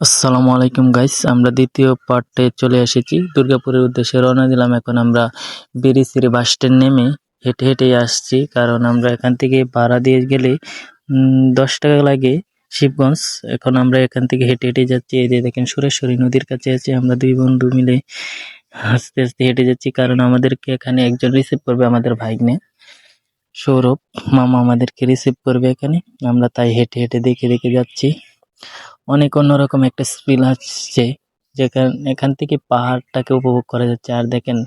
আসসালামু আলাইকুম গাইস, আমরা দ্বিতীয় পার্টে চলে এসেছি। দুর্গাপুরের উদ্দেশ্যে রওনা দিলাম। এখন আমরা বিরিশিরি বাস স্ট্যান্ড নেমে হেঁটে হেঁটেই আসছি, কারণ আমরা এখান থেকে ভাড়া দিয়ে গেলে 10 টাকা লাগে শিবগঞ্জ। এখন আমরা এখান থেকে হেঁটে হেঁটে যাচ্ছি। এই যে দেখেন সুরেশ্বরী নদীর কাছে আছে, আমরা দুই বন্ধু মিলে আস্তে আস্তে হেঁটে যাচ্ছি, কারণ আমাদেরকে এখানে একজন রিসিভ করবে, আমাদের ভাগ্নে সৌরভ মামা আমাদেরকে রিসিভ করবে এখানে। আমরা তাই হেঁটে হেঁটে দেখে দেখে যাচ্ছি। অনেক অন্যরকম একটা ফিল আসছে, যেখানে এখান থেকে পাহাড়টাকে উপভোগ করা যাচ্ছে। আর দেখেন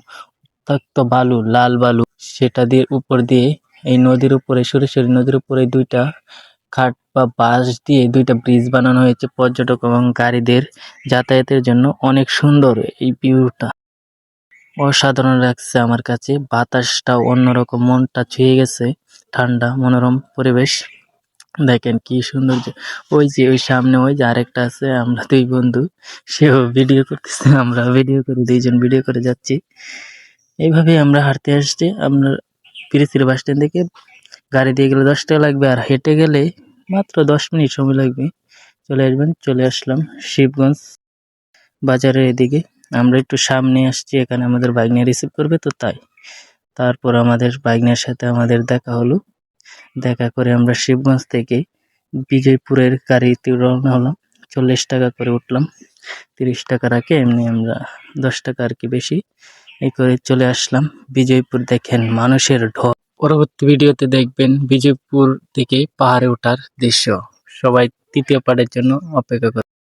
উত্তপ্ত বালু, লাল বালু, সেটা দিয়ে উপর দিয়ে এই নদীর উপরে, সুরেশ্বরী নদীর উপরে দুইটা খাট বা বাঁশ দিয়ে দুইটা ব্রিজ বানানো হয়েছে পর্যটক এবং গাড়িদের যাতায়াতের জন্য। অনেক সুন্দর এই ভিউটা, অসাধারণ লাগছে আমার কাছে। বাতাসটাও অন্যরকম, মনটা ছুঁয়ে গেছে। ঠান্ডা মনোরম পরিবেশ, দেখেন কি সুন্দর। ওই যে ওই সামনে ওই যে আরেকটা আছে, আমরা দুই বন্ধু, সেও ভিডিও করতেছে, আমরা ভিডিও করে, দুইজন ভিডিও করে যাচ্ছি। এইভাবে আমরা হাঁটতে আসছি। আমরা পিরিচির বাস স্ট্যান্ড থেকে গাড়ি দিয়ে গেলে 10 টাকা লাগবে, আর হেঁটে গেলে মাত্র 10 মিনিট সময় লাগবে। চলে আসবেন। চলে আসলাম শিবগঞ্জ বাজারের এদিকে। আমরা একটু সামনে আসছি, এখানে আমাদের বাইক নিয়ে রিসিভ করবে, তো তাই। তারপর আমাদের বাইক নিয়ে সাথে আমাদের দেখা হলো। দেখা করে আমরা শিবগঞ্জ থেকে বিজয়পুরের গাড়িতে রওনা হলাম। 40 টাকা করে উঠলাম, 30 টাকা রাখে এমনি আমরা 10 টাকা আর কি বেশি এই করে চলে আসলাম বিজয়পুর। দেখেন মানুষের ঢল। পরবর্তী ভিডিওতে দেখবেন বিজয়পুর থেকে পাহাড়ে ওঠার দৃশ্য। সবাই তৃতীয় পার্টের জন্য অপেক্ষা করুন।